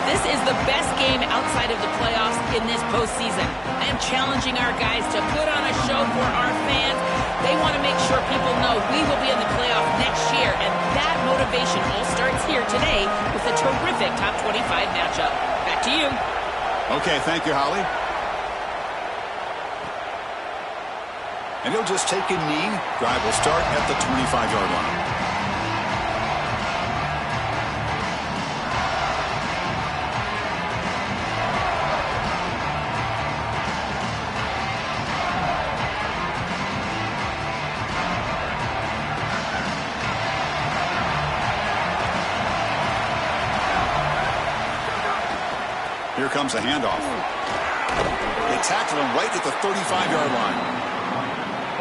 This is the best game outside of the playoffs in this postseason. I am challenging our guys to put on a show for our fans. They want to make sure people know we will be in the playoff next year, and that motivation all starts here today with a terrific top 25 matchup. Back to you. Okay, thank you, Holly. And he'll just take a knee. Drive will start at the 25-yard line. Here comes a handoff. They tackle him right at the 35-yard line.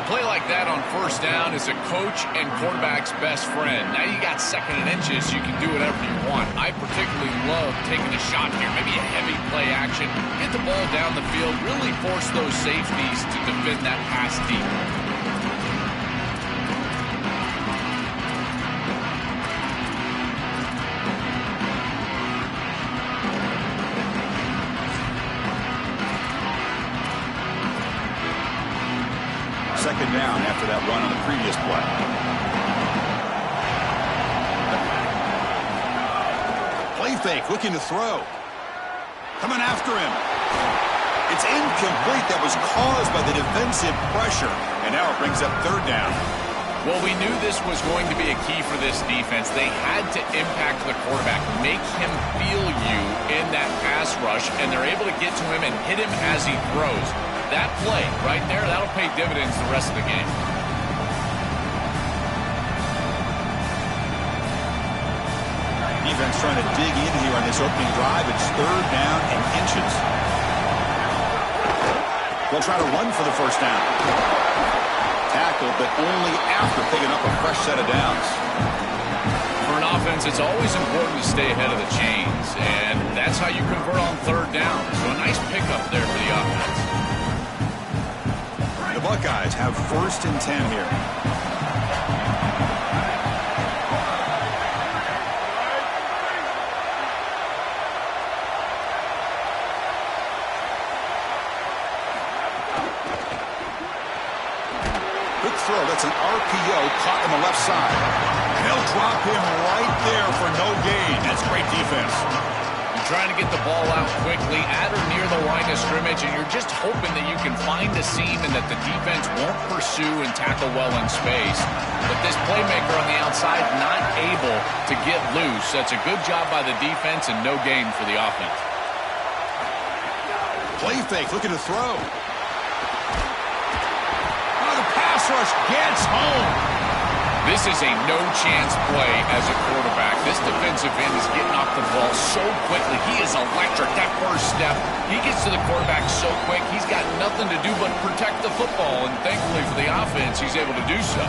A play like that on first down is a coach and quarterback's best friend. Now you got second and inches, you can do whatever you want. I particularly love taking a shot here, maybe a heavy play action, get the ball down the field, really force those safeties to defend that pass deep. Second down after that run on the previous play. Play fake, looking to throw. Coming after him. It's incomplete. That was caused by the defensive pressure. And now it brings up third down. Well, we knew this was going to be a key for this defense. They had to impact the quarterback, make him feel you in that pass rush, and they're able to get to him and hit him as he throws. That play right there, that'll pay dividends the rest of the game. Defense trying to dig in here on this opening drive. It's third down and inches. They'll try to run for the first down. Tackled, but only after picking up a fresh set of downs. For an offense, it's always important to stay ahead of the chains, and that's how you convert on third down. So a nice pickup there for the offense. The Buckeyes have first and 10 here. Quick throw. That's an RPO caught on the left side. And they'll drop him right there for no gain. That's great defense. Trying to get the ball out quickly at or near the line of scrimmage, and you're just hoping that you can find a seam and that the defense won't pursue and tackle well in space. But this playmaker on the outside not able to get loose. That's a good job by the defense and no gain for the offense. Play fake, looking to throw. Oh, the pass rush gets home. This is a no-chance play as a quarterback. This defensive end is getting off the ball so quickly. He is electric. That first step, he gets to the quarterback so quick, he's got nothing to do but protect the football, and thankfully for the offense, he's able to do so.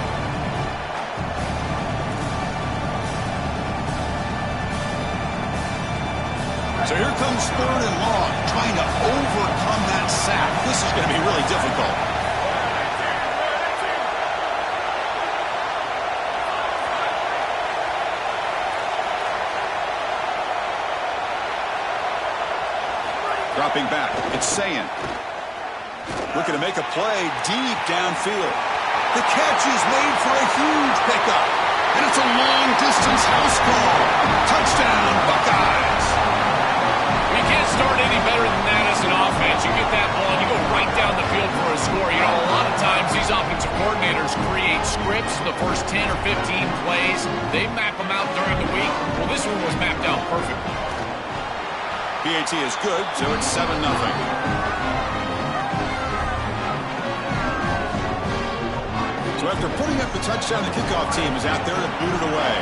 So here comes third and long, trying to overcome that sack. This is going to be really difficult. Dropping back, it's Ncaa. Looking to make a play deep downfield. The catch is made for a huge pickup. And it's a long-distance house call. Touchdown, Buckeyes. You can't start any better than that as an offense. You get that ball, and you go right down the field for a score. You know, a lot of times these offensive coordinators create scripts the first 10 or 15 plays. They map them out during the week. Well, this one was mapped out perfectly. PAT is good, so it's 7-0. So after putting up the touchdown, the kickoff team is out there to boot it away.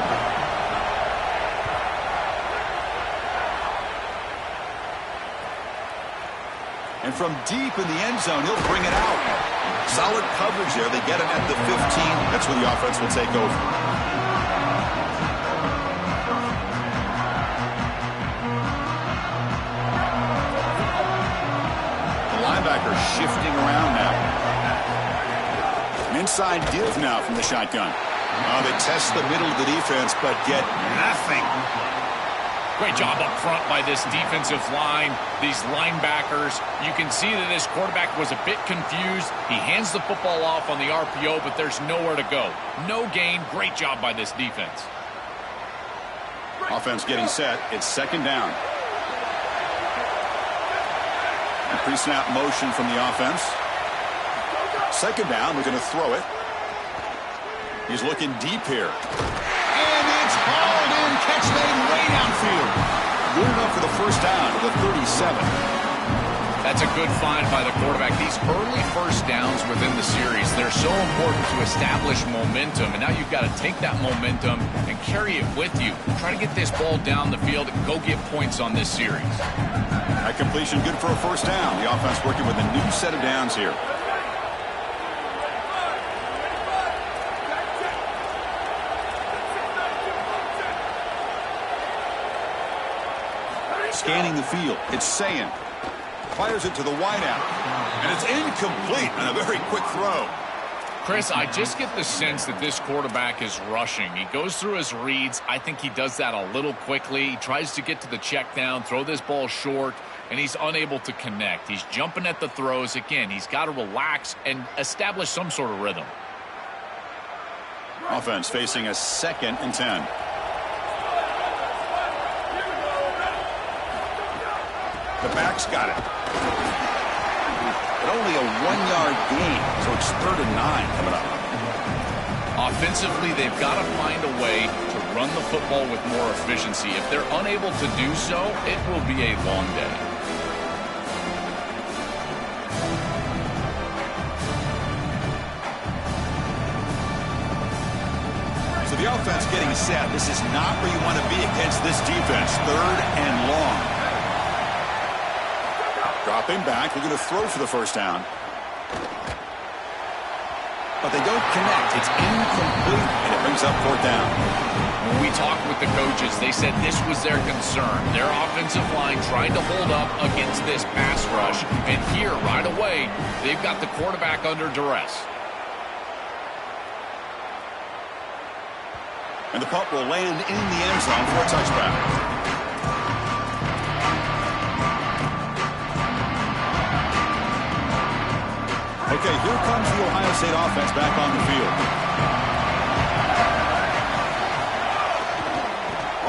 And from deep in the end zone, he'll bring it out. Solid coverage there. They get him at the 15. That's where the offense will take over. Linebacker shifting around now. An inside div now from the shotgun. They test the middle of the defense, but get nothing. Great job up front by this defensive line, these linebackers. You can see that this quarterback was a bit confused. He hands the football off on the RPO, but there's nowhere to go. No gain. Great job by this defense. Offense getting set. It's second down. A pre-snap motion from the offense. Second down. We're going to throw it. He's looking deep here. And it's hauled in. Catch made way downfield. Good enough for the first down to the 37. That's a good find by the quarterback. These early first downs within the series, they're so important to establish momentum. And now you've got to take that momentum and carry it with you. Try to get this ball down the field and go get points on this series. That completion good for a first down. The offense working with a new set of downs here. Scanning the field. It's Ncaa. Fires it to the wideout. And it's incomplete on a very quick throw. Chris, I just get the sense that this quarterback is rushing. He goes through his reads. I think he does that a little quickly. He tries to get to the check down, throw this ball short, and he's unable to connect. He's jumping at the throws. Again, he's got to relax and establish some sort of rhythm. Offense facing a 2nd and 10. The back's got it. But only a 1-yard gain, so it's 3rd and 9 coming up. Offensively, they've got to find a way to run the football with more efficiency. If they're unable to do so, it will be a long day. So the offense getting set. This is not where you want to be against this defense. 3rd and long. Dropping back. We're going to throw for the first down. But they don't connect. It's incomplete, and it brings up 4th down. When we talked with the coaches, they said this was their concern. Their offensive line trying to hold up against this pass rush. And here, right away, they've got the quarterback under duress. And the punt will land in the end zone for a touchback. Okay, here comes the Ohio State offense back on the field.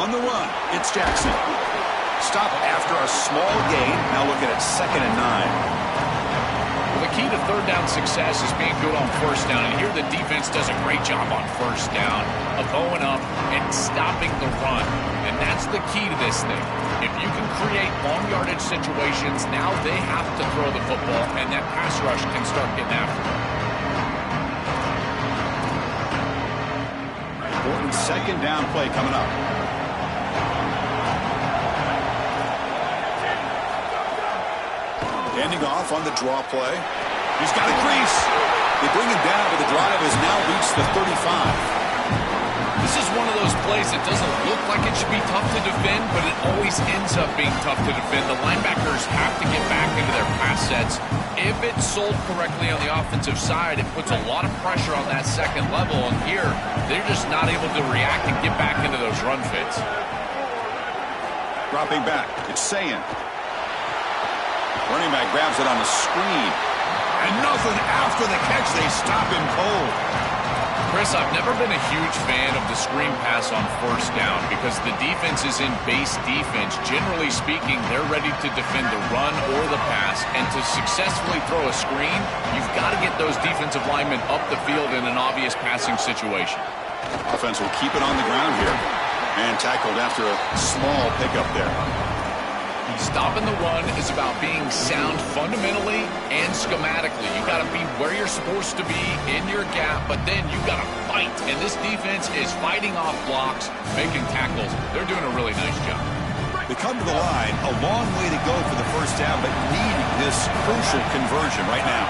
On the run, it's Jackson. Stop after a small gain. Now look at it, 2nd and 9. Well, the key to 3rd down success is being good on 1st down. And here the defense does a great job on 1st down of going up and stopping the run. And that's the key to this thing. If you can create long yardage situations, now they have to throw the football, and that pass rush can start getting after them. Important 2nd down play coming up. Handing off on the draw play. He's got a crease. They bring him down, but the drive has now reached the 35. This is one of those plays that doesn't look like it should be tough to defend, but it always ends up being tough to defend. The linebackers have to get back into their pass sets. If it's sold correctly on the offensive side, it puts a lot of pressure on that 2nd level. And here, they're just not able to react and get back into those run fits. Dropping back, it's Ncaa. Running back grabs it on the screen. And nothing after the catch. They stop him cold. Chris, I've never been a huge fan of the screen pass on 1st down because the defense is in base defense. Generally speaking, they're ready to defend the run or the pass. And to successfully throw a screen, you've got to get those defensive linemen up the field in an obvious passing situation. Offense will keep it on the ground here. And tackled after a small pickup there. Stopping the run is about being sound fundamentally and schematically. You got to be where you're supposed to be in your gap, but then you got to fight. And this defense is fighting off blocks, making tackles. They're doing a really nice job. They come to the line, a long way to go for the first down, but need this crucial conversion right now.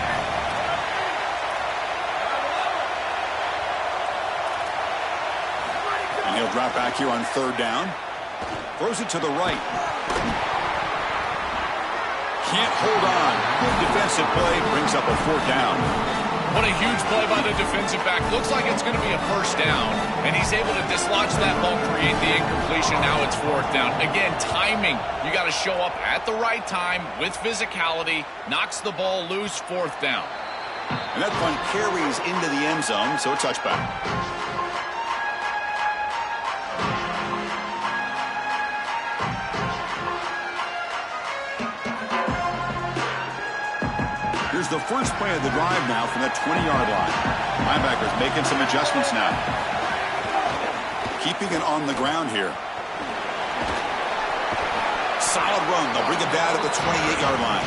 And he'll drop back here on 3rd down. Throws it to the right. Can't hold on. Good defensive play. Brings up a 4th down. What a huge play by the defensive back. Looks like it's going to be a first down, and he's able to dislodge that ball, create the incompletion. Now it's fourth down. Again, timing. You got to show up at the right time with physicality. Knocks the ball loose, fourth down. And that punt carries into the end zone, so a touchback. Here's the first play of the drive now from the 20-yard line. Linebackers making some adjustments now. Keeping it on the ground here. Solid run. They'll bring it down to the 28-yard line.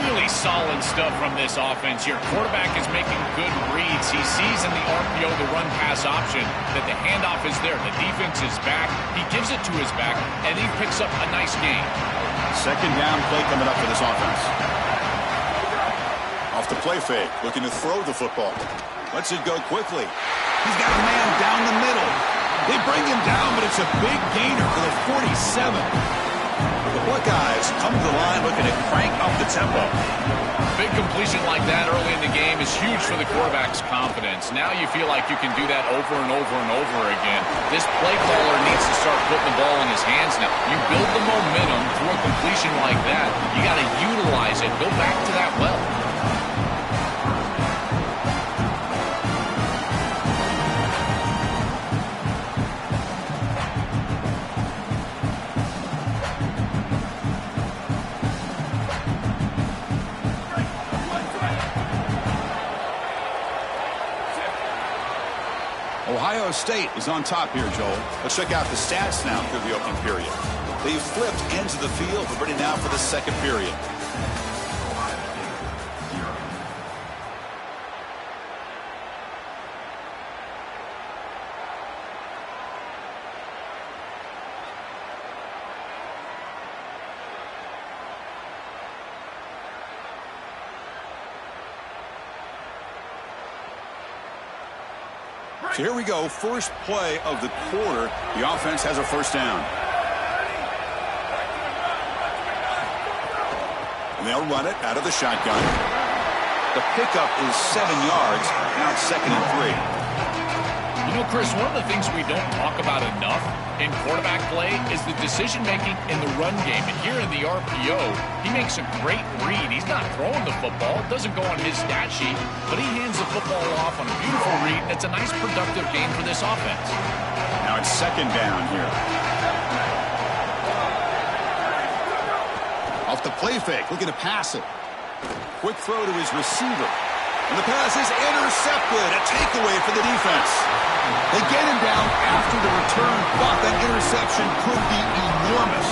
Really solid stuff from this offense. Your quarterback is making good reads. He sees in the RPO the run-pass option that the handoff is there. The defense is back. He gives it to his back, and he picks up a nice gain. Second down play coming up for this offense. Off the play fake, looking to throw the football. Lets it go quickly. He's got a man down the middle. They bring him down, but it's a big gainer for the 47. The Buckeyes come to the line looking to crank up the tempo. Big completion like that early in the game is huge for the quarterback's confidence. Now you feel like you can do that over and over and over again. This play caller needs to start putting the ball in his hands now. You build the momentum through a completion like that. You got to utilize it. Go back to that well. Ohio State is on top here, Joel. Let's check out the stats now through the opening period. They've flipped ends of the field. We're ready now for the second period. So here we go, first play of the quarter. The offense has a first down. And they'll run it out of the shotgun. The pickup is 7 yards. Now it's second and 3. You know, Chris, one of the things we don't talk about enough in quarterback play is the decision-making in the run game. And here in the RPO, he makes a great read. He's not throwing the football. It doesn't go on his stat sheet, but he hands the football off on a beautiful read. It's a nice, productive game for this offense. Now it's second down here. Off the play fake, looking to pass it. Quick throw to his receiver. And the pass is intercepted. A takeaway for the defense. They get him down after the return, but that interception could be enormous.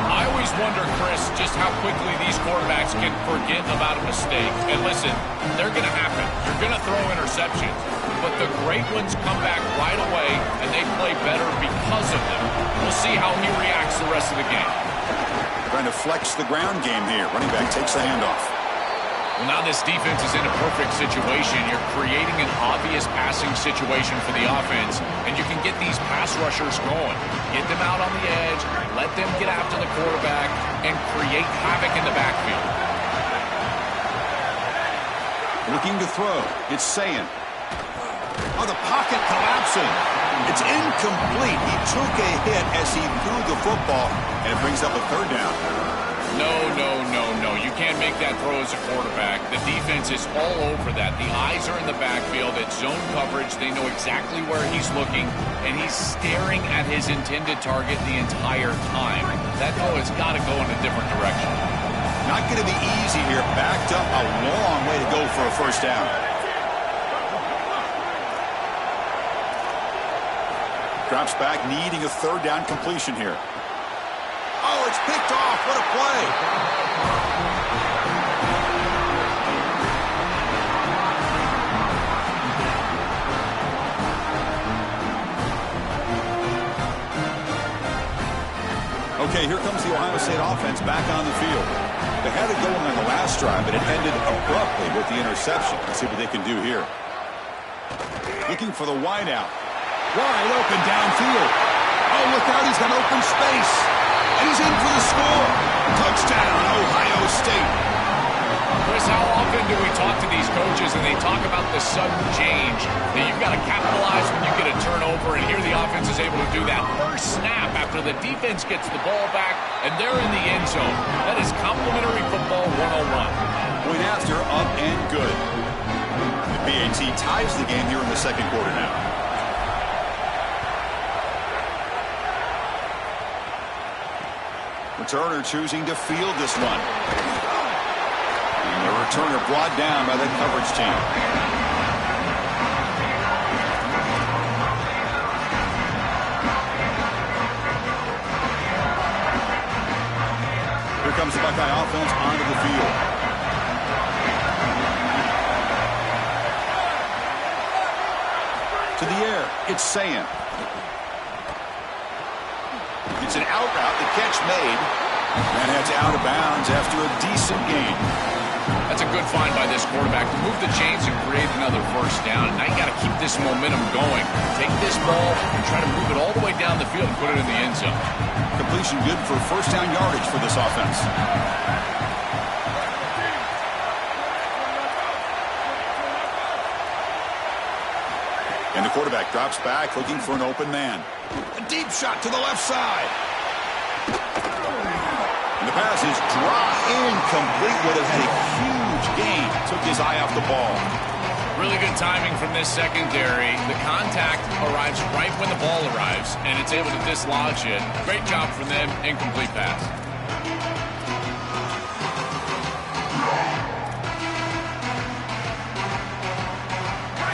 I always wonder, Chris, just how quickly these quarterbacks can forget about a mistake. And listen, they're going to happen. You're going to throw interceptions. But the great ones come back right away, and they play better because of them. We'll see how he reacts the rest of the game. Trying to flex the ground game here. Running back takes the handoff. Well, now this defense is in a perfect situation. You're creating an obvious passing situation for the offense, and you can get these pass rushers going. Get them out on the edge, let them get after the quarterback, and create havoc in the backfield. Looking to throw. It's Ncaa. Oh, the pocket collapsing. It's incomplete. He took a hit as he threw the football, and it brings up a third down. No. You can't make that throw as a quarterback. The defense is all over that. The eyes are in the backfield. It's zone coverage. They know exactly where he's looking, and he's staring at his intended target the entire time. That throw has got to go in a different direction. Not going to be easy here. Backed up a long way to go for a first down. Drops back, needing a third down completion here. Oh, it's picked off. What a play. Okay, here comes the Ohio State offense back on the field. They had it going on the last drive, but it ended abruptly with the interception. Let's see what they can do here. Looking for the wideout. Wide open downfield. Oh, look out, he's got open space. And he's in for the score. Touchdown, Ohio State. Chris, how often do we talk to these coaches and they talk about the sudden change, that you've got to capitalize when you get a turnover, and here the offense is able to do that. First snap after the defense gets the ball back, and they're in the end zone. That is complimentary football 101. Point after, up and good. The BAT ties the game here in the second quarter now. Returner choosing to field this one. And the returner brought down by the coverage team. Here comes the Buckeye offense onto the field. To the air, it's Ncaa. It's an out route, the catch made, and it's out of bounds after a decent gain. That's a good find by this quarterback to move the chains and create another first down. And now you got to keep this momentum going. Take this ball and try to move it all the way down the field and put it in the end zone. Completion good for first down yardage for this offense. And the quarterback drops back, looking for an open man. A deep shot to the left side. And the pass is dropped incomplete. Would have had a huge gain. Took his eye off the ball. Really good timing from this secondary. The contact arrives right when the ball arrives, and it's able to dislodge it. Great job from them. Incomplete pass.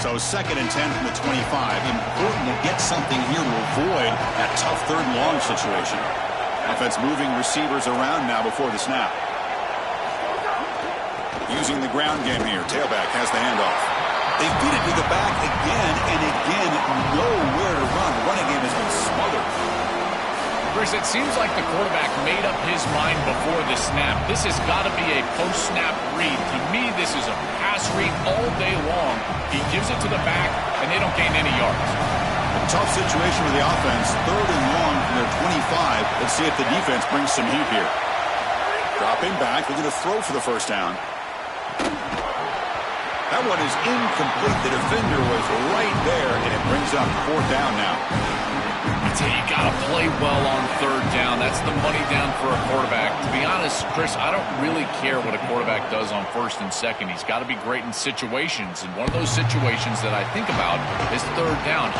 So 2nd and 10 from the 25. Important to get something here to avoid that tough third and long situation. Offense moving receivers around now before the snap. Using the ground game here. Tailback has the handoff. They feed it to the back again and again. Nowhere to run. The running game has been smothered. Chris, it seems like the quarterback made up his mind before the snap. This has got to be a post-snap read. To me, this is a pass read all day long. He gives it to the back, and they don't gain any yards. A tough situation with the offense. 3rd and long from their 25. Let's see if the defense brings some heat here. Dropping back. We're going to throw for the first down. That one is incomplete. The defender was right there, and it brings up 4th down now. You got to play well on 3rd down. That's the money down for a quarterback. To be honest, Chris, I don't really care what a quarterback does on 1st and 2nd. He's got to be great in situations, and one of those situations that I think about is 3rd down.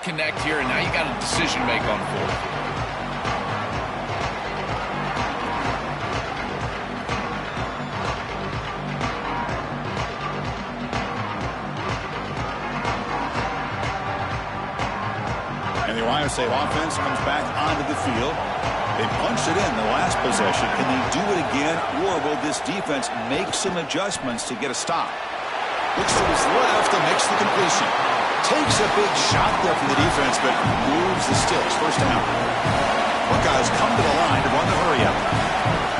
Connect here, and now you got a decision to make on 4th. And the Ohio State offense comes back onto the field. They punched it in the last possession. Can they do it again, or will this defense make some adjustments to get a stop? Looks to his left and makes the completion. Takes a big shot there from the defense, but moves the sticks. First down. Buckeyes come to the line to run the hurry-up.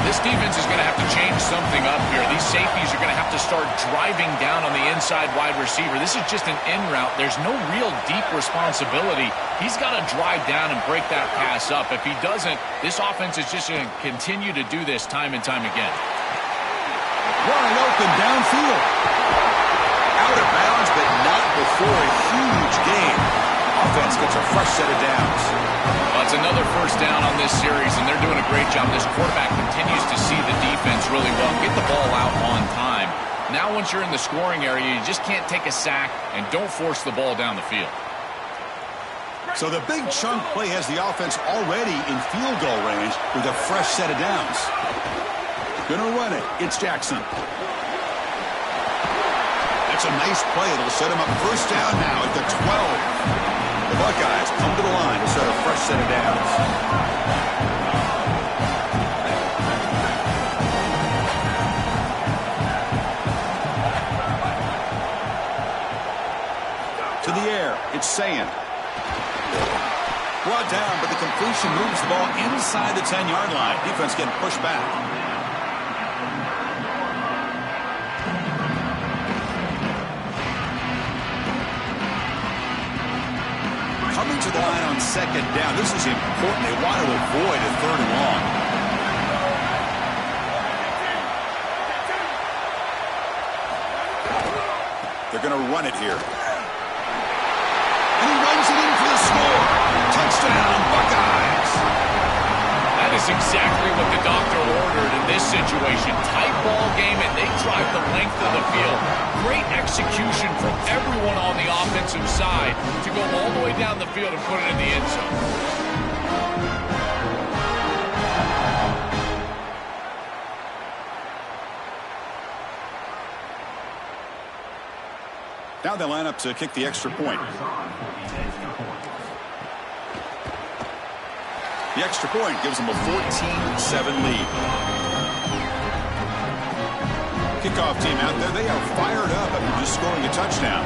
This defense is going to have to change something up here. These safeties are going to have to start driving down on the inside wide receiver. This is just an in route. There's no real deep responsibility. He's got to drive down and break that pass up. If he doesn't, this offense is just going to continue to do this time and time again. Wide open downfield. Out of bounds, but not before a huge gain. Offense gets a fresh set of downs. Well, it's another first down on this series, and they're doing a great job. This quarterback continues to see the defense really well, get the ball out on time. Now once you're in the scoring area, you just can't take a sack and don't force the ball down the field. So the big chunk play has the offense already in field goal range with a fresh set of downs. Gonna run it. It's Jackson. That's a nice play. It'll set him up first down now at the 12. The Buckeyes come to the line to set a fresh set of downs. To the air, it's Ncaa. Brought down, but the completion moves the ball inside the 10-yard line. Defense getting pushed back. Coming to the line on second down. This is important. They want to avoid a third and long. They're going to run it here. And he runs it in for the score. Touchdown, Buckeyes. That is exactly what the doctor ordered in this situation. Tight ball game, and they drive the length of the field. Great execution from everyone on the offensive side to go all the way down the field and put it in the end zone. Now they line up to kick the extra point. The extra point gives them a 14-7 lead. Kickoff team out there, they are fired up after just scoring a touchdown.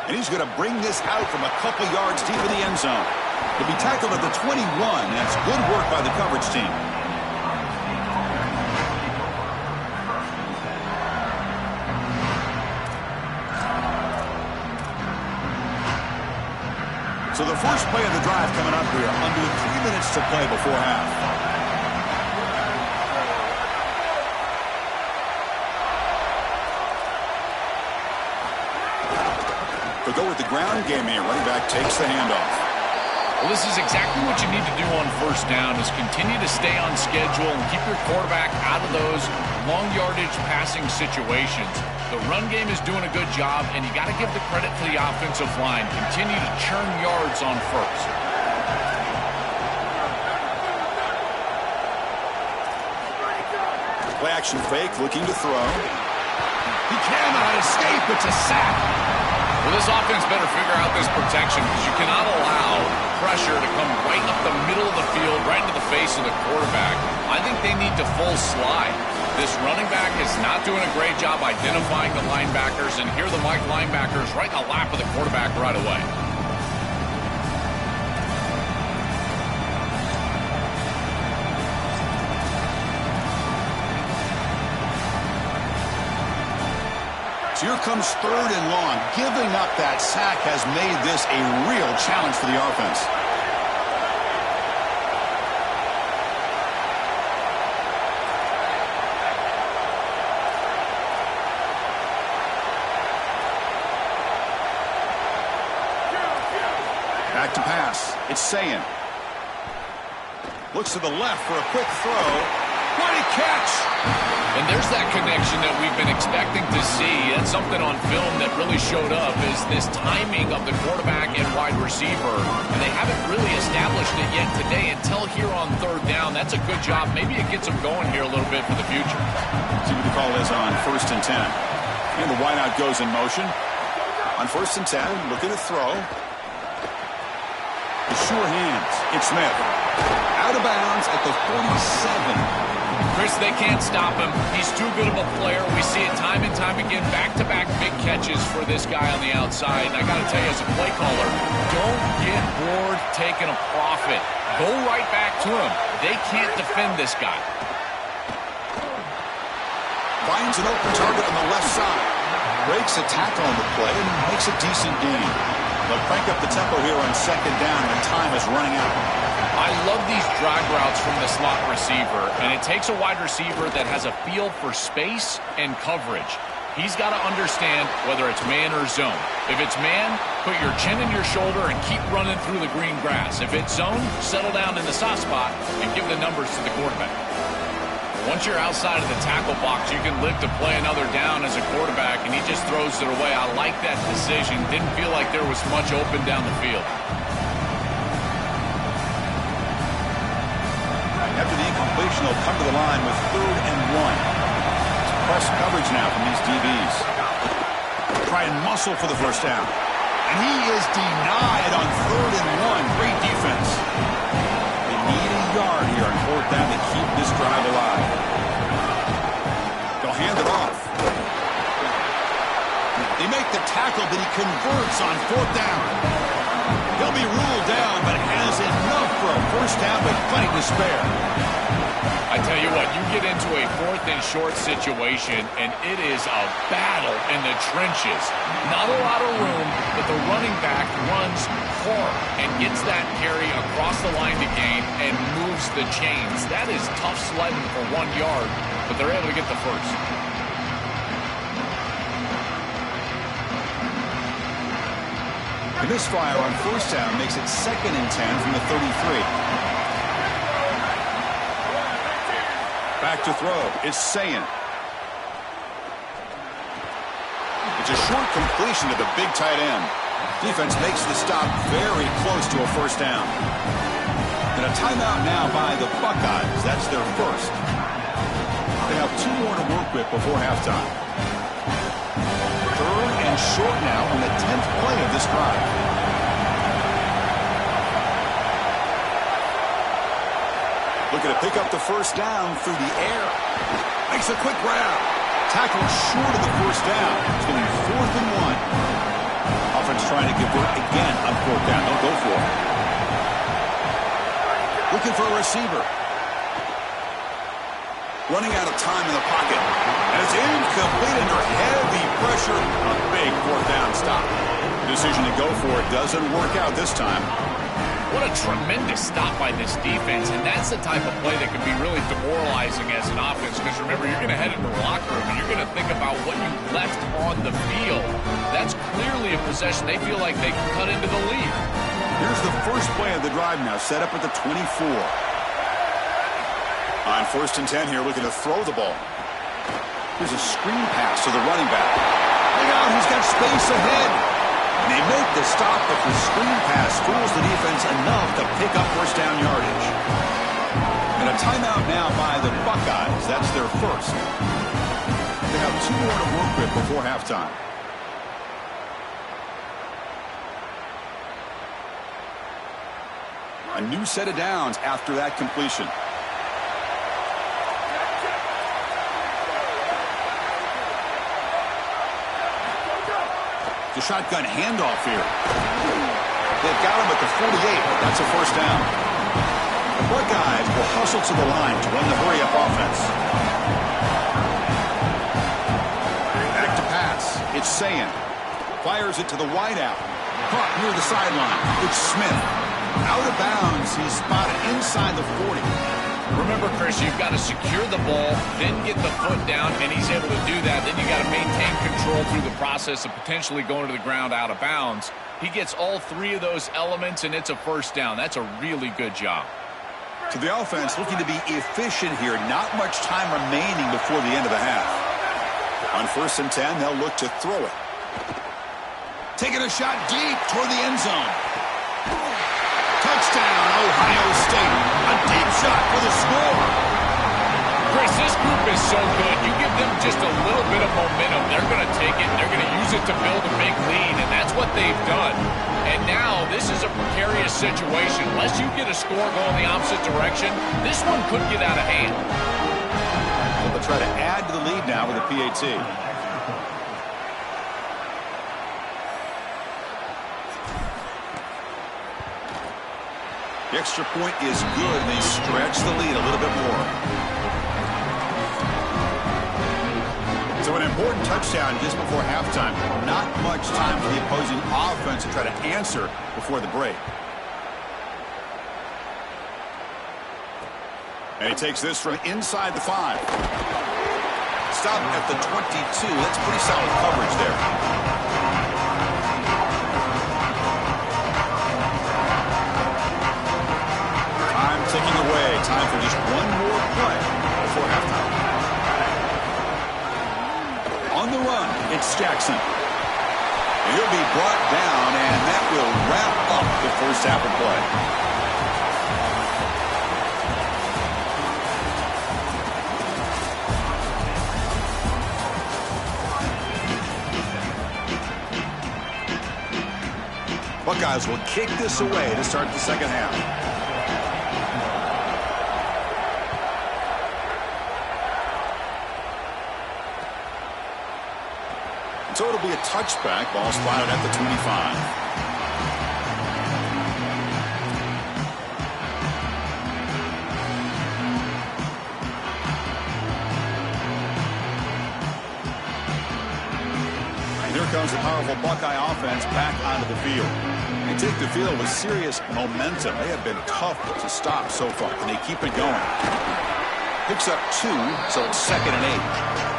And he's going to bring this out from a couple yards deep in the end zone. He'll be tackled at the 21. That's good work by the coverage team. So the first play of the drive coming up here, under 3 minutes to play before half. They'll go with the ground game here. Running back takes the handoff. Well, this is exactly what you need to do on first down, is continue to stay on schedule and keep your quarterback out of those long yardage passing situations. The run game is doing a good job, and you got to give the credit to the offensive line. Continue to churn yards on first. Play action fake, looking to throw. He cannot escape. It's a sack. Well, this offense better figure out this protection, because you cannot allow pressure to come right up the middle of the field, right into the face of the quarterback. I think they need to full slide. This running back is not doing a great job identifying the linebackers, and here the Mike linebackers right in the lap of the quarterback right away. So here comes third and long. Giving up that sack has made this a real challenge for the offense. Back to pass. It's Ncaa. Looks to the left for a quick throw. What a catch! And there's that connection that we've been expecting to see. That's something on film that really showed up, is this timing of the quarterback and wide receiver. And they haven't really established it yet today until here on third down. That's a good job. Maybe it gets them going here a little bit for the future. See what the call is on 1st and 10. And the wideout goes in motion. On 1st and 10, looking to throw. The sure hands. It's Smith. Out of bounds at the 47. Chris, they can't stop him. He's too good of a player. We see it time and time again. Back-to-back big catches for this guy on the outside. And I got to tell you, as a play caller, don't get bored taking a profit. Go right back to him. They can't defend this guy. Finds an open target on the left side. Breaks a tackle on the play and makes a decent gain. They'll crank up the tempo here on second down, and time is running out. I love these drag routes from the slot receiver, and it takes a wide receiver that has a feel for space and coverage. He's got to understand whether it's man or zone. If it's man, put your chin in your shoulder and keep running through the green grass. If it's zone, settle down in the soft spot and give the numbers to the quarterback. Once you're outside of the tackle box, you can live to play another down as a quarterback, and he just throws it away. I like that decision. Didn't feel like there was much open down the field. After the incompletion, they'll come to the line with 3rd and 1. It's press coverage now from these DBs. Try and muscle for the first down. And he is denied on 3rd and 1. Great defense. They need a yard here on 4th down to keep this drive alive. They'll hand it off. They make the tackle, but he converts on 4th down. He'll be ruled down, but has enough for a first down, but plenty to spare. I tell you what, you get into a 4th and short situation, and it is a battle in the trenches. Not a lot of room, but the running back runs hard and gets that carry across the line to gain and moves the chains. That is tough sledding for 1 yard, but they're able to get the first. The misfire on first down makes it 2nd and 10 from the 33. Back to throw. It's Ncaa. It's a short completion to the big tight end. Defense makes the stop very close to a first down. And a timeout now by the Buckeyes. That's their first. They have 2 more to work with before halftime. 3rd and short now on the 10th play of this drive. Looking to pick up the first down through the air. Makes a quick grab. Tackle short of the first down. It's going to be 4th and 1. Offense trying to convert again on 4th down. They'll go for it. Looking for a receiver. Running out of time in the pocket. And it's incomplete under heavy pressure. A big 4th down stop. Decision to go for it doesn't work out this time. What a tremendous stop by this defense, and that's the type of play that can be really demoralizing as an offense, because remember, you're going to head into the locker room and you're going to think about what you left on the field. That's clearly a possession they feel like they can cut into the lead. Here's the first play of the drive now, set up at the 24. On 1st and 10 here, looking to throw the ball. Here's a screen pass to the running back. Look out, he's got space ahead. And they make the stop, but the screen pass fools the defense enough to pick up first down yardage. And a timeout now by the Buckeyes. That's their first. They have 2 more to work with before halftime. A new set of downs after that completion. The shotgun handoff here. They've got him at the 48. That's a first down. The Buckeyes will hustle to the line to run the hurry-up offense. Back to pass. It's Ncaa. Fires it to the wideout. Caught near the sideline. It's Smith. Out of bounds. He's spotted inside the 40. Remember, Chris, you've got to secure the ball, then get the foot down, and he's able to do that. Then you got to maintain control through the process of potentially going to the ground out of bounds. He gets all 3 of those elements, and it's a first down. That's a really good job. To the offense, looking to be efficient here. Not much time remaining before the end of the half. On 1st and 10, they'll look to throw it. Taking a shot deep toward the end zone. Touchdown, Ohio State. A deep shot for the score. Chris, this group is so good. You give them just a little bit of momentum, they're going to take it, and they're going to use it to build a big lead, and that's what they've done. And now this is a precarious situation. Unless you get a score going the opposite direction, this one could get out of hand. They'll try to add to the lead now with a PAT. The extra point is good, and they stretch the lead a little bit more. So an important touchdown just before halftime. Not much time for the opposing offense to try to answer before the break. And he takes this from inside the 5. Stop at the 22. That's pretty solid coverage there. Ticking away. Time for just one more play before halftime. It's Jackson. He'll be brought down, and that will wrap up the first half of play. Buckeyes will kick this away to start the second half. So it'll be a touchback. Ball spotted at the 25. And here comes the powerful Buckeye offense back onto the field. They take the field with serious momentum. They have been tough to stop so far, and they keep it going. Picks up 2, so it's 2nd and 8.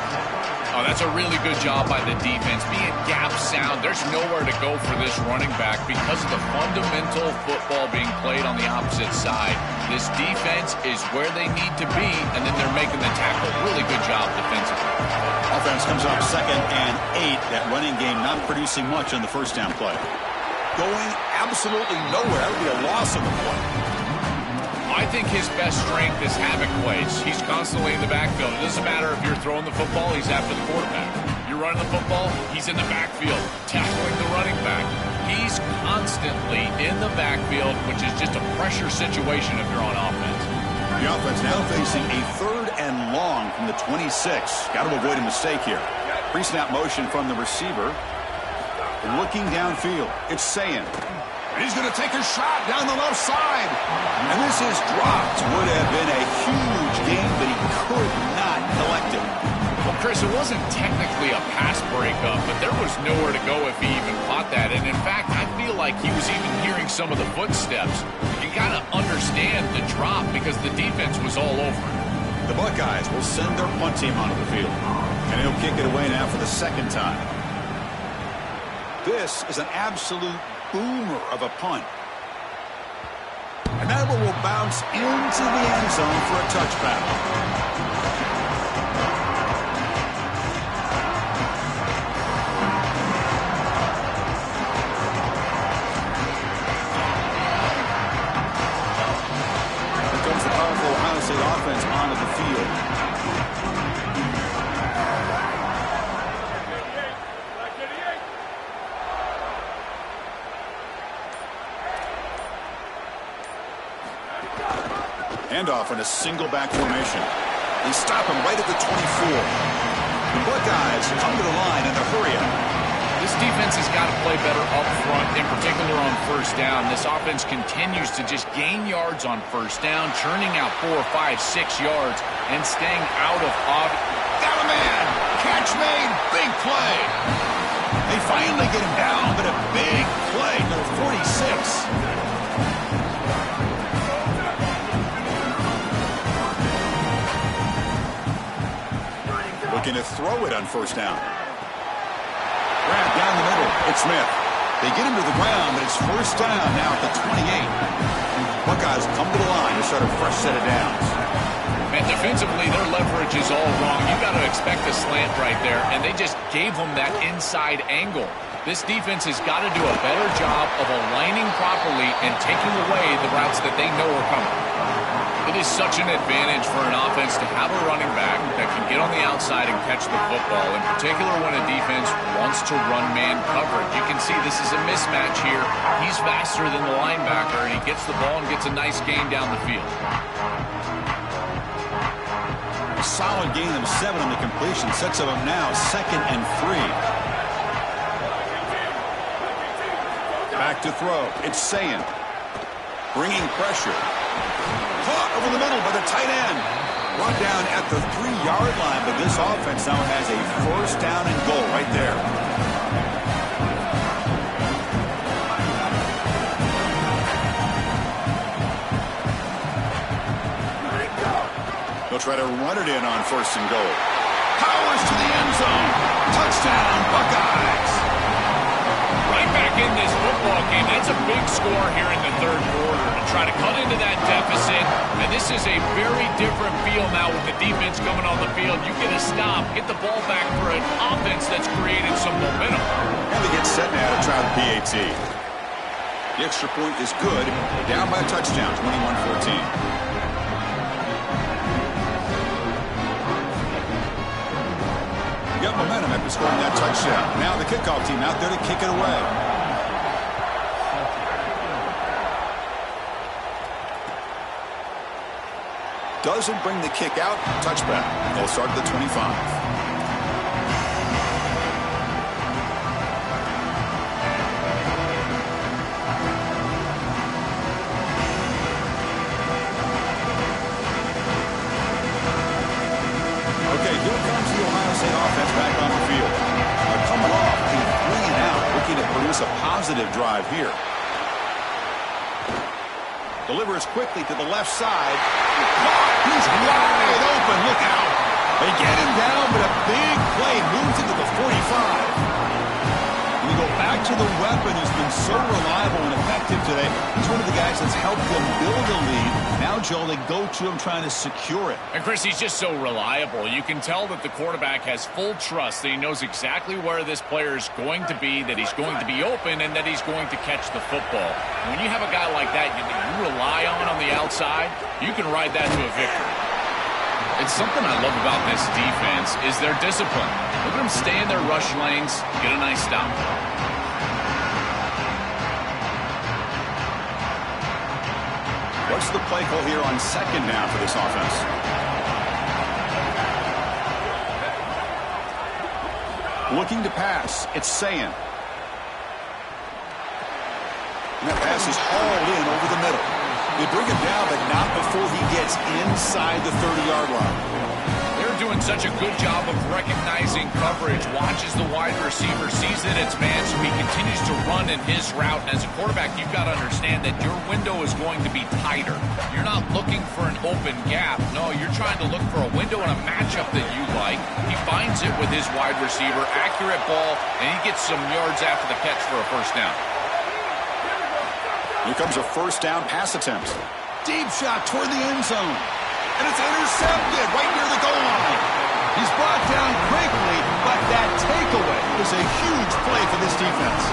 Oh, that's a really good job by the defense. Being gap sound, there's nowhere to go for this running back because of the fundamental football being played on the opposite side. This defense is where they need to be, and then they're making the tackle. Really good job defensively. Offense comes up 2nd and 8. That running game not producing much on the first down play. Going absolutely nowhere. That would be a loss of the play. I think his best strength is havoc plays. He's constantly in the backfield. It doesn't matter if you're throwing the football, he's after the quarterback. You're running the football, he's in the backfield, tackling the running back. He's constantly in the backfield, which is just a pressure situation if you're on offense. The offense now facing a 3rd and long from the 26. Got to avoid a mistake here. Pre-snap motion from the receiver. Looking downfield. It's Ncaa. And he's going to take a shot down the left side. And this is dropped. Would have been a huge game, but he could not collect it. Well, Chris, it wasn't technically a pass breakup, but there was nowhere to go if he even caught that. And in fact, I feel like he was even hearing some of the footsteps. You got to understand the drop because the defense was all over him. The Buckeyes will send their punt team onto the field. And he'll kick it away now for the 2nd time. This is an absolute boomer of a punt. And that one will bounce into the end zone for a touchback. Here comes the powerful Ohio State offense onto the field. Handoff in a single back formation. They stop him right at the 24. The Buckeyes come to the line in a hurry up. This defense has got to play better up front, in particular on first down. This offense continues to just gain yards on first down, churning out 4, 5, 6 yards, and staying out of odd. Got a man! Catch made! Big play! They finally get him down, but a big play to the 46. Looking to throw it on first down. Grab down the middle. It's Smith. They get him to the ground, but it's first down now at the 28. Buckeyes come to the line to start a fresh set of downs. And defensively, their leverage is all wrong. You got to expect a slant right there, and they just gave them that inside angle. This defense has got to do a better job of aligning properly and taking away the routes that they know are coming. It is such an advantage for an offense to have a running back that can get on the outside and catch the football, in particular when a defense wants to run man coverage. You can see this is a mismatch here. He's faster than the linebacker, and he gets the ball and gets a nice gain down the field. A solid gain of 7 on the completion sets him up now 2nd and 3. Back to throw. It's Ncaa. Bringing pressure. Caught over the middle by the tight end. Brought down at the 3-yard line, but this offense now has a first down and goal right there. They'll try to run it in on first and goal. Powers to the end zone. Touchdown, Buckeyes. right back in this football game. That's a big score here in the third quarter to try to cut into that deficit. And this is a very different feel now with the defense coming on the field. You get a stop, get the ball back for an offense that's created some momentum. And they get set now to try the PAT. The extra point is good. Down by a touchdown, 21-14. Got momentum after scoring that touchdown. Now the kickoff team out there to kick it away. Doesn't bring the kick out. Touchback. They'll start at the 25. Offense back on the field. They're coming off a 3-and-out, looking to produce a positive drive here. Delivers quickly to the left side. He's wide open. Look out. They get him down, but a big play moves into the 45. We go back to the weapon who's been so reliable and effective today. He's one of the guys that's helped them build a lead. Now, Joel, they go to him trying to secure it. And, Chris, he's just so reliable. You can tell that the quarterback has full trust that he knows exactly where this player is going to be, that he's going to be open, and that he's going to catch the football. And when you have a guy like that you rely on the outside, you can ride that to a victory. It's something I love about this defense is their discipline. Look at them stay in their rush lanes, get a nice stop. What's the play call here on second down for this offense? Looking to pass. It's Ncaa. And that pass is hauled in over the middle. They bring him down, but not before he gets inside the 30-yard line. They're doing such a good job of recognizing coverage, watches the wide receiver, sees that it's man, so he continues to run in his route. And as a quarterback, you've got to understand that your window is going to be tighter. You're not looking for an open gap. No, you're trying to look for a window and a matchup that you like. He finds it with his wide receiver, accurate ball, and he gets some yards after the catch for a first down. Here comes a first down pass attempt. Deep shot toward the end zone. And it's intercepted right near the goal line. He's brought down quickly, but that takeaway is a huge play for this defense.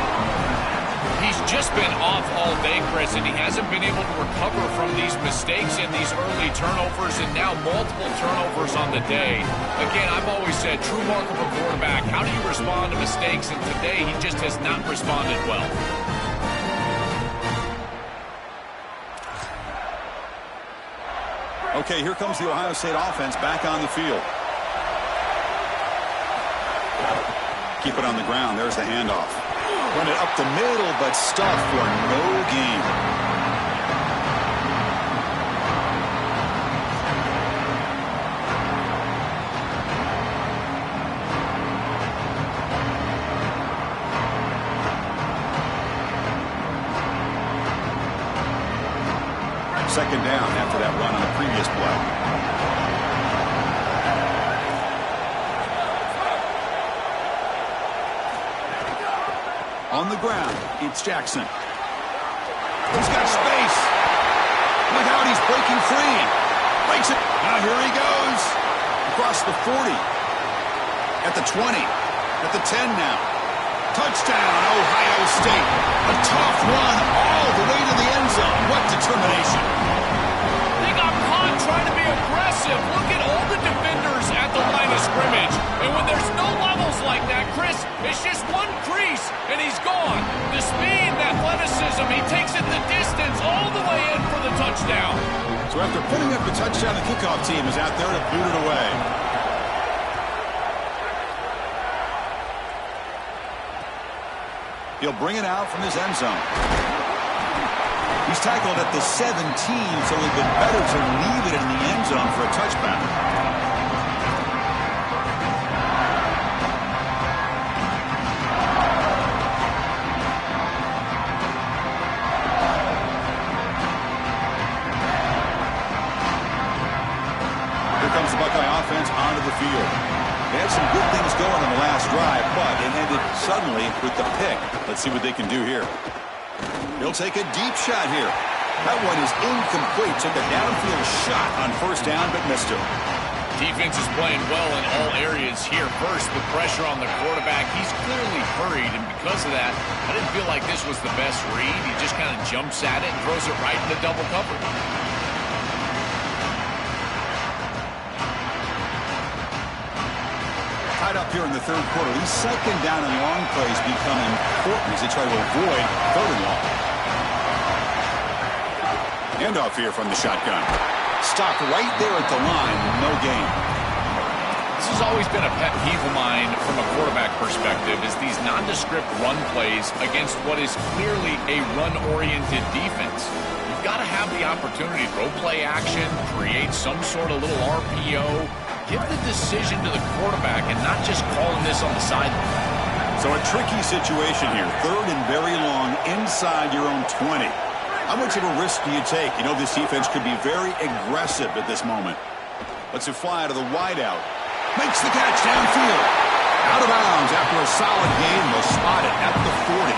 He's just been off all day, Chris, and he hasn't been able to recover from these mistakes and these early turnovers, and now multiple turnovers on the day. Again, I've always said, true mark of a quarterback, how do you respond to mistakes? And today, he just has not responded well. Okay, here comes the Ohio State offense back on the field. Keep it on the ground. There's the handoff. Run it up the middle, but stuffed for no gain. Second down after that run on the previous play. On the ground, it's Jackson. He's got space. Look out, he's breaking free. Breaks it. Now here he goes. Across the 40. At the 20. At the 10 now. Touchdown, Ohio State. A tough run all the way to the end zone. What determination. They got caught trying to be aggressive. Look at all the defenders at the line of scrimmage. And when there's no levels like that, Chris, it's just one crease, and he's gone. The speed and athleticism, he takes it the distance all the way in for the touchdown. So after putting up the touchdown, the kickoff team is out there to boot it away. He'll bring it out from his end zone. He's tackled at the 17, so it'd been better to leave it in the end zone for a touchback. Here comes the Buckeye offense onto the field. They had some good things going on the last drive, but it ended suddenly with the pick. Let's see what they can do here. He'll take a deep shot here. That one is incomplete. Took a downfield shot on first down, but missed it. Defense is playing well in all areas here. First, the pressure on the quarterback. He's clearly hurried, and because of that, I didn't feel like this was the best read. He just kind of jumps at it and throws it right into double coverage. Tied up here in the third quarter. These second down and long plays become important as they try to avoid third and long. Handoff here from the shotgun. Stopped right there at the line, no gain. This has always been a pet peeve of mine from a quarterback perspective, is these nondescript run plays against what is clearly a run-oriented defense. You've got to have the opportunity to throw play action, create some sort of little RPO, give the decision to the quarterback and not just calling this on the sideline. So a tricky situation here. Third and very long inside your own 20. How much of a risk do you take? You know this defense could be very aggressive at this moment. Lets it fly out of the wideout. Makes the catch downfield. Out of bounds after a solid gain. They'll spot it at the 40.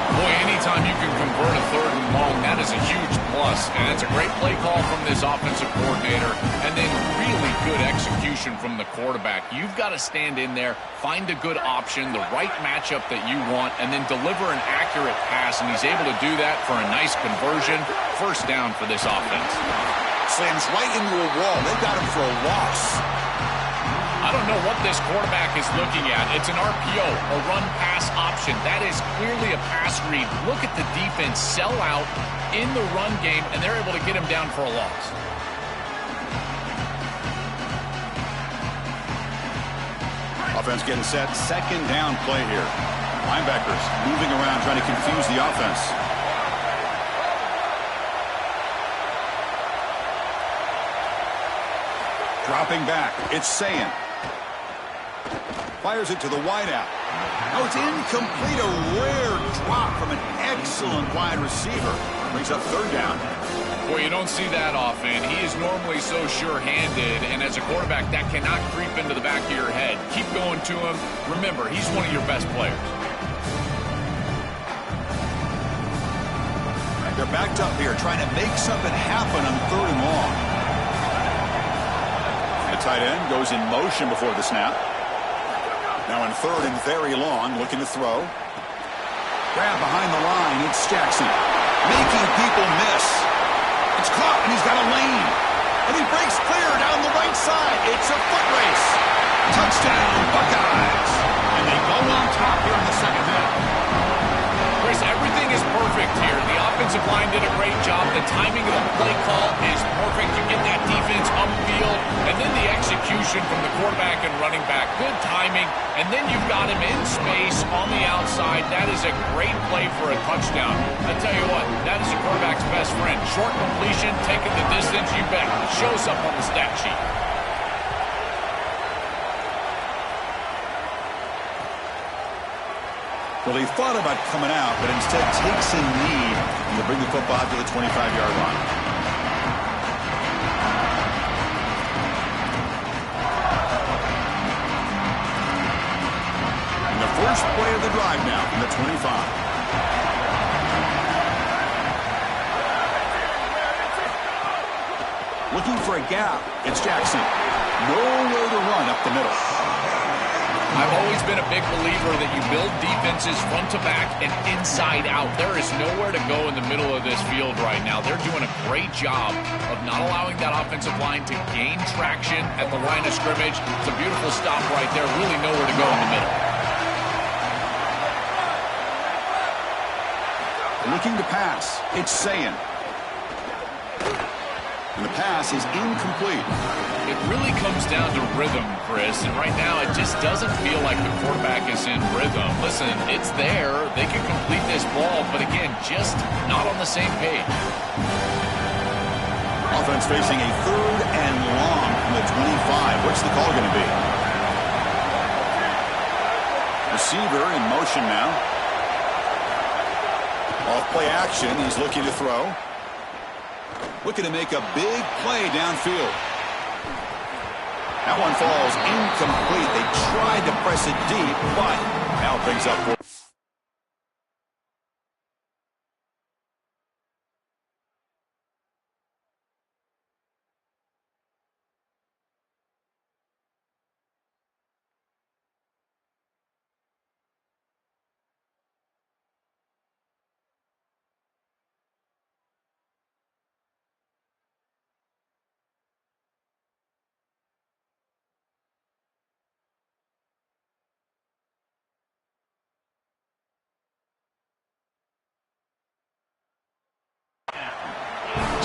Boy, anytime you can convert a third and long, that is a huge plus. And it's a great play call from this offensive coordinator. And then really good execution from the quarterback. You've got to stand in there, find a good option, the right matchup that you want, and then deliver an accurate pass. And he's able to do that for a nice conversion. First down for this offense. Slams right into a wall. They got him for a loss. I don't know what this quarterback is looking at. It's an RPO, a run-pass option. That is clearly a pass read. Look at the defense sell out in the run game, and they're able to get him down for a loss. Offense getting set. Second down play here. Linebackers moving around, trying to confuse the offense. Dropping back. It's Ncaa. Fires it to the wideout. Oh, it's incomplete. A rare drop from an excellent wide receiver. Brings up third down. Boy, you don't see that often. He is normally so sure-handed, and as a quarterback, that cannot creep into the back of your head. Keep going to him. Remember, he's one of your best players. They're backed up here, trying to make something happen on third and long. The tight end goes in motion before the snap. Now in third and very long, looking to throw. Grab behind the line, it's Jackson. Making people miss. It's caught, and he's got a lane. And he breaks clear down the right side. It's a foot race. Touchdown, Buckeyes. And they go on top here in the second half. Chris, everything is perfect here. The offensive line did a great job. The timing of the play call is perfect. You get that defense upfield, and then the execution from the quarterback and running back. Good timing, and then you've got him in space on the outside. That is a great play for a touchdown. I tell you what, that is a quarterback's best friend. Short completion, taking the distance, you bet. It shows up on the stat sheet. Well, he thought about coming out, but instead takes a knee. He'll bring the football to the 25-yard line. And the first play of the drive now from the 25. Looking for a gap. It's Jackson. Nowhere to run up the middle. I've always been a big believer that you build defenses front to back and inside out. There is nowhere to go in the middle of this field right now. They're doing a great job of not allowing that offensive line to gain traction at the line of scrimmage. It's a beautiful stop right there. Really nowhere to go in the middle. Looking to pass. It's Ncaa. And the pass is incomplete. It really comes down to rhythm, Chris, and right now it just doesn't feel like the quarterback is in rhythm. Listen, it's there. They can complete this ball, but again, just not on the same page. Offense facing a third and long from the 25. What's the call going to be? Receiver in motion now. Off play action. He's looking to throw. Looking to make a big play downfield. That one falls incomplete. They tried to press it deep, but now brings up for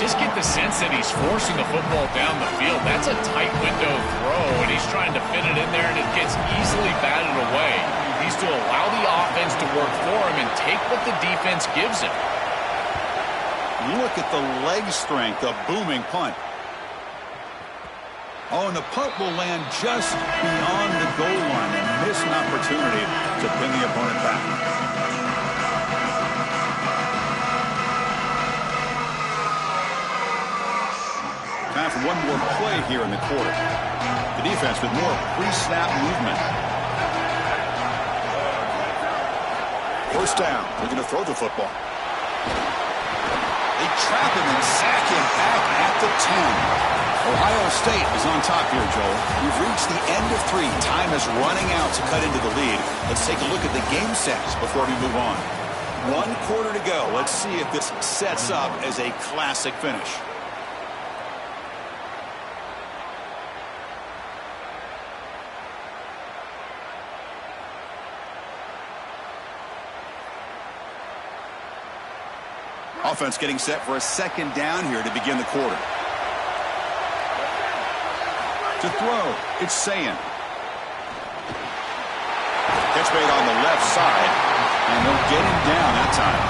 Just get the sense that he's forcing the football down the field. That's a tight window throw, and he's trying to fit it in there, and it gets easily batted away. He needs to allow the offense to work for him and take what the defense gives him. Look at the leg strength, a booming punt. Oh, and the punt will land just beyond the goal line and miss an opportunity to bring the opponent back. Time for one more play here in the quarter. The defense with more pre-snap movement. First down. They're going to throw the football. They trap him and sack him back at the 10. Ohio State is on top here, Joel. We've reached the end of 3. Time is running out to cut into the lead. Let's take a look at the game sets before we move on. 1 quarter to go. Let's see if this sets up as a classic finish. Offense getting set for a second down here to begin the quarter. To throw, it's Ncaa. Catch made on the left side, and they'll get him down that time.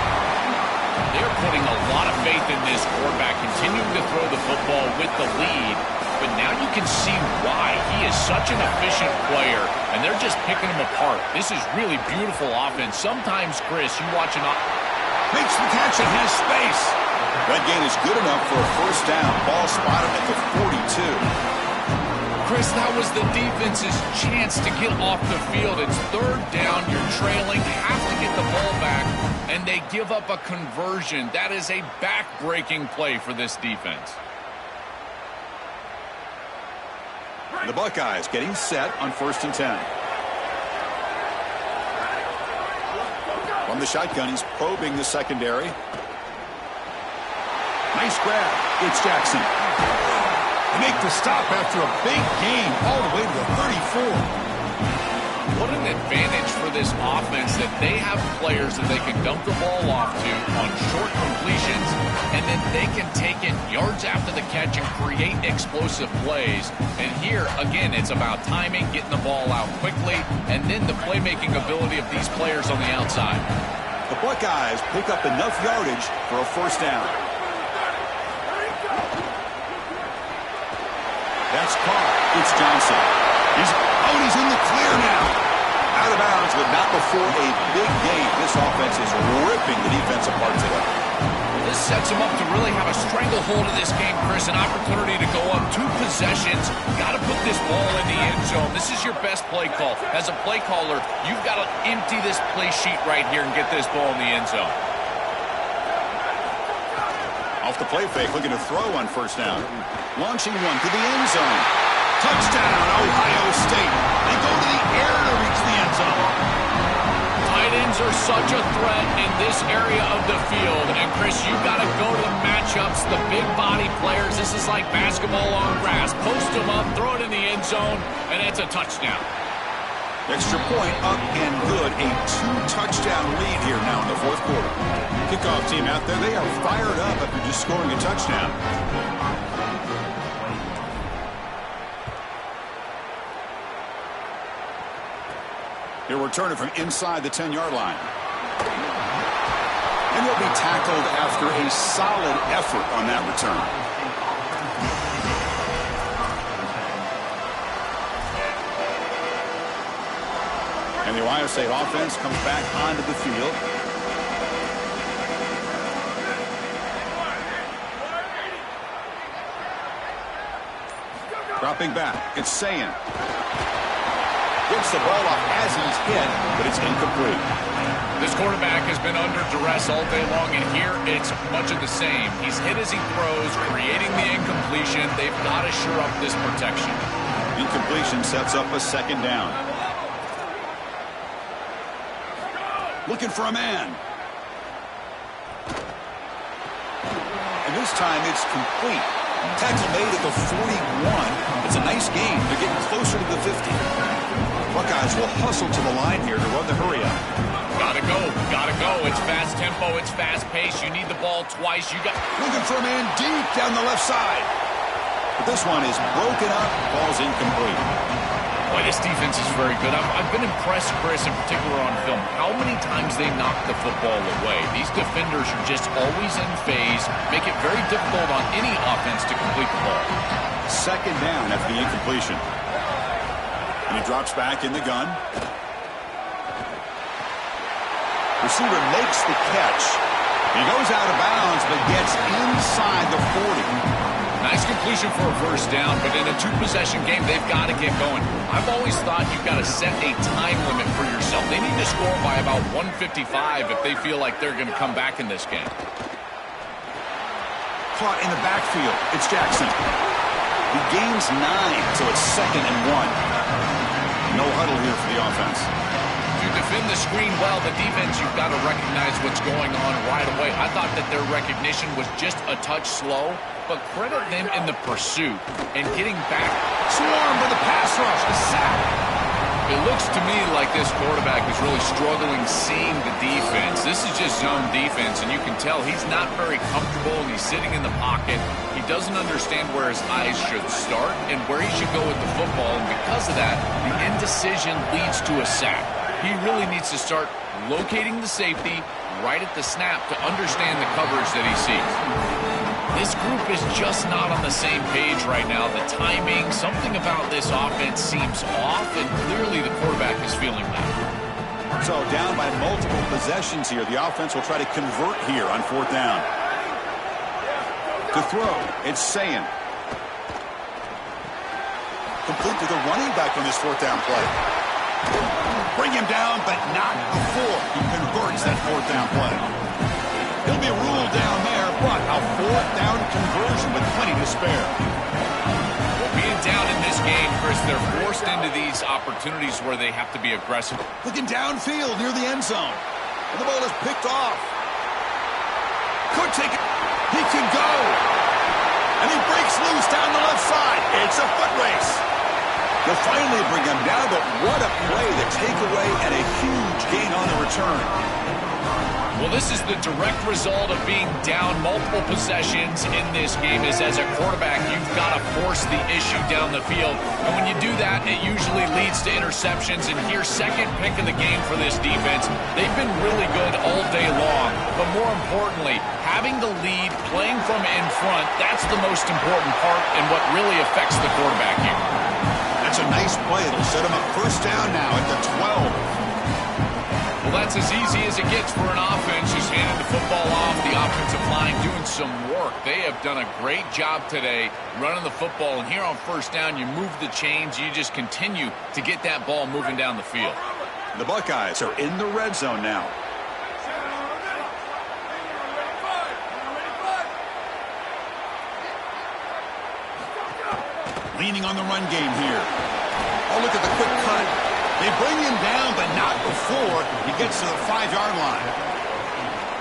They're putting a lot of faith in this quarterback, continuing to throw the football with the lead. But now you can see why. He is such an efficient player, and they're just picking him apart. This is really beautiful offense. Sometimes, Chris, you watch an makes the catch and has space. That gain is good enough for a first down. Ball spotted at the 42. Chris, that was the defense's chance to get off the field. It's third down. You're trailing. Have to get the ball back, and they give up a conversion. That is a back-breaking play for this defense. The Buckeyes getting set on 1st and 10. From the shotgun, he's probing the secondary. Nice grab. It's Jackson. They make the stop after a big gain all the way to the 34. What an advantage for this offense that they have players that they can dump the ball off to on short completions, and then they can take it yards after the catch and create explosive plays. And here, again, it's about timing, getting the ball out quickly, and then the playmaking ability of these players on the outside. The Buckeyes pick up enough yardage for a first down. That's caught. It's Johnson. He's in the clear now. Out of bounds, but not before a big gain. This offense is ripping the defense apart today. This sets him up to really have a stranglehold of this game, Chris. An opportunity to go up 2 possessions. Got to put this ball in the end zone. This is your best play call. As a play caller, you've got to empty this play sheet right here and get this ball in the end zone. Off the play fake, looking to throw on first down. Launching one to the end zone. Touchdown, Ohio State. They go to the air to reach the end zone. Tight ends are such a threat in this area of the field. And, Chris, you've got to go to the matchups, the big body players. This is like basketball on grass. Post them up, throw it in the end zone, and it's a touchdown. Extra point up and good. A 2-touchdown lead here now in the 4th quarter. Kickoff team out there, they are fired up after just scoring a touchdown. He'll return it from inside the 10-yard line. And he'll be tackled after a solid effort on that return. And the Ohio State offense comes back onto the field. Dropping back, it's Ncaa. Gets the ball off as he's hit, but it's incomplete. This quarterback has been under duress all day long, and here it's much of the same. He's hit as he throws, creating the incompletion. They've got to shore up this protection. Incompletion sets up a second down. Looking for a man. And this time it's complete. Tackle made at the 41. It's a nice gain. They're getting closer to the 50. Buckeyes will hustle to the line here to run the hurry up. Gotta go, gotta go. It's fast tempo, it's fast pace. You need the ball twice. Looking for a man deep down the left side. But this one is broken up. Ball's incomplete. Boy, this defense is very good. I've been impressed, Chris, in particular on film, how many times they knock the football away. These defenders are just always in phase, make it very difficult on any offense to complete the ball. Second down after the incompletion. And he drops back in the gun. Receiver makes the catch. He goes out of bounds, but gets inside the 40. Nice completion for a first down, but in a two-possession game, they've got to get going. I've always thought you've got to set a time limit for yourself. They need to score by about 155 if they feel like they're going to come back in this game. Caught in the backfield. It's Jackson. He gains 9, so it's 2nd and 1. No huddle here for the offense. To defend the screen well, the defense, you've got to recognize what's going on right away. I thought that their recognition was just a touch slow, but credit them in the pursuit and getting back. Swarm for the pass rush, a sack. It looks to me like this quarterback is really struggling seeing the defense. This is just zone defense, and you can tell he's not very comfortable, and he's sitting in the pocket. He doesn't understand where his eyes should start and where he should go with the football, and because of that, the indecision leads to a sack. He really needs to start locating the safety right at the snap to understand the coverage that he sees. This group is just not on the same page right now. The timing, something about this offense seems off, and clearly the quarterback is feeling that. So down by multiple possessions here. The offense will try to convert here on 4th down. To throw, it's Ncaa. Complete to the running back on this 4th down play. Bring him down, but not before he converts that 4th down play. He'll be ruled down there, but a 4th down conversion with plenty to spare. Well, being down in this game, Chris, they're forced into these opportunities where they have to be aggressive. Looking downfield near the end zone. And the ball is picked off. Could take it. He can go. And he breaks loose down the left side. It's a foot race. They'll finally bring him down, but what a play, the takeaway, and a huge gain on the return. Well, this is the direct result of being down multiple possessions in this game. Is as a quarterback, you've got to force the issue down the field. And when you do that, it usually leads to interceptions. And here's second pick of the game for this defense. They've been really good all day long. But more importantly, having the lead, playing from in front, that's the most important part and what really affects the quarterback here. That's a nice play. It'll set him up first down now at the 12. Well, that's as easy as it gets for an offense. Just handing the football off, the offensive line doing some work. They have done a great job today running the football. And here on first down, you move the chains. You just continue to get that ball moving down the field. The Buckeyes are in the red zone now. Leaning on the run game here. Oh, look at the quick cut. They bring him down, but not before he gets to the 5-yard line.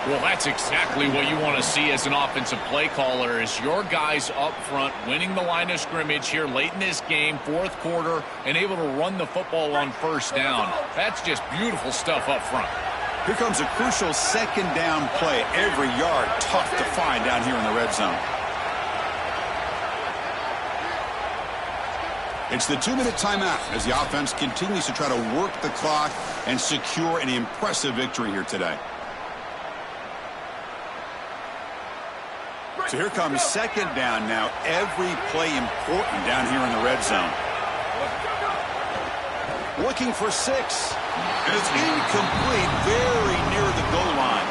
Well, that's exactly what you want to see as an offensive play caller, is your guys up front winning the line of scrimmage here late in this game, 4th quarter, and able to run the football on first down. That's just beautiful stuff up front. Here comes a crucial 2nd down play. Every yard tough to find down here in the red zone. It's the 2-minute timeout as the offense continues to try to work the clock and secure an impressive victory here today. So here comes 2nd down now. Every play important down here in the red zone. Looking for 6. And it's incomplete, very near the goal line.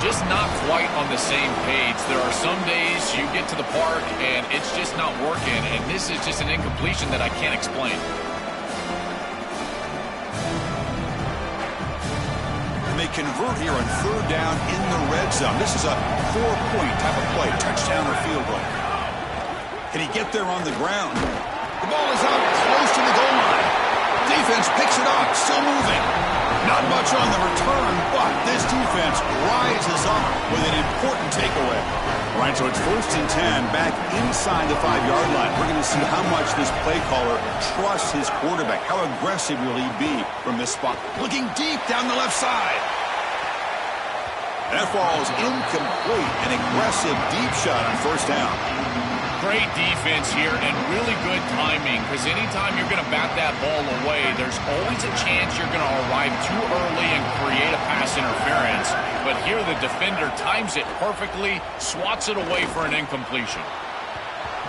just not quite on the same page. There are some days you get to the park and it's just not working, and this is just an incompletion that I can't explain. And they convert here on third down in the red zone. This is a 4-point type of play, touchdown or field goal. Can he get there on the ground? The ball is out close to the goal line. Defense picks it up, still moving. Not much on the return, but this defense rises up with an important takeaway. All right, so it's 1st and 10 back inside the 5-yard line. We're going to see how much this play caller trusts his quarterback. How aggressive will he be from this spot? Looking deep down the left side. That falls incomplete. An aggressive deep shot on 1st down. Great defense here and really good timing, because anytime you're going to bat that ball away, there's always a chance you're going to arrive too early and create a pass interference. But here the defender times it perfectly, swats it away for an incompletion.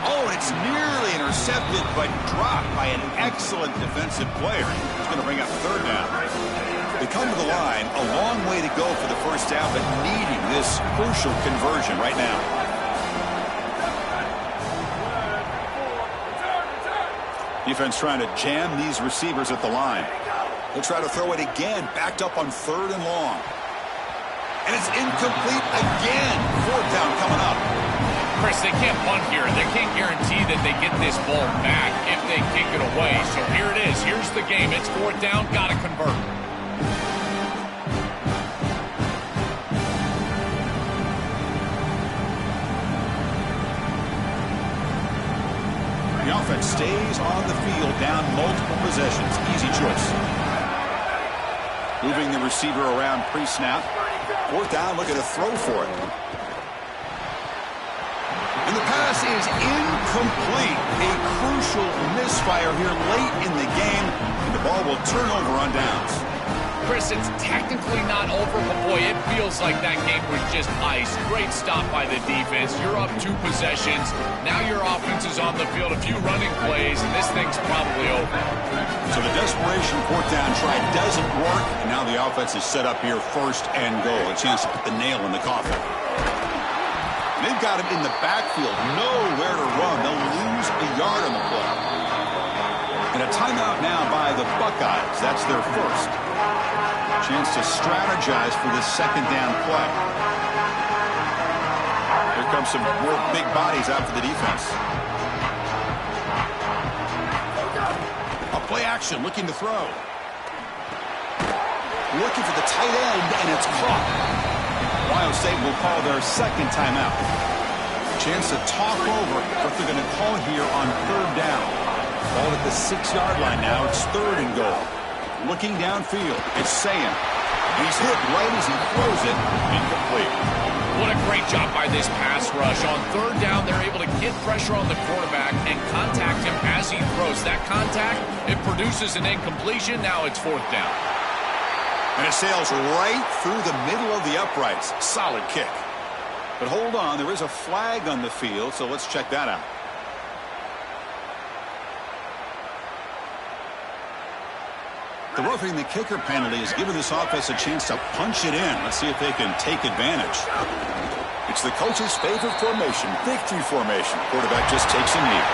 Oh, it's nearly intercepted, but dropped by an excellent defensive player. He's going to bring up 3rd down. They come to the line, a long way to go for the 1st down, but needing this crucial conversion right now. Defense trying to jam these receivers at the line. They'll try to throw it again, backed up on 3rd and long. And it's incomplete again. 4th down coming up. Chris, they can't punt here. They can't guarantee that they get this ball back if they kick it away. So here it is. Here's the game. It's 4th down. Got to convert. The offense stays on the field, down multiple possessions. Easy choice. Moving the receiver around pre-snap. 4th down, looking to throw for it. And the pass is incomplete. A crucial misfire here late in the game, and the ball will turn over on downs. Chris, it's technically not over, but boy, it feels like that game was just ice. Great stop by the defense. You're up 2 possessions. Now your offense is on the field, a few running plays, and this thing's probably over. So the desperation 4th down try doesn't work, and now the offense is set up here 1st and goal. A chance to put the nail in the coffin. And they've got him in the backfield, nowhere to run. They'll lose a yard on the play. And a timeout now by the Buckeyes. That's their 1st. Chance to strategize for this 2nd down play. Here comes some more big bodies out for the defense. A play action, looking to throw. Looking for the tight end, and it's caught. Ohio State will call their 2nd timeout. Chance to talk over what they're going to call here on 3rd down. Ball at the 6-yard line now. It's 3rd and goal. Looking downfield, it's Ncaa. He's hit right as he throws it. Incomplete. What a great job by this pass rush. On 3rd down, they're able to get pressure on the quarterback and contact him as he throws. That contact, it produces an incompletion. Now it's 4th down. And it sails right through the middle of the uprights. Solid kick. But hold on, there is a flag on the field, so let's check that out. The roughing the kicker penalty has given this offense a chance to punch it in. Let's see if they can take advantage. It's the coach's favorite formation, victory formation. Quarterback just takes a knee.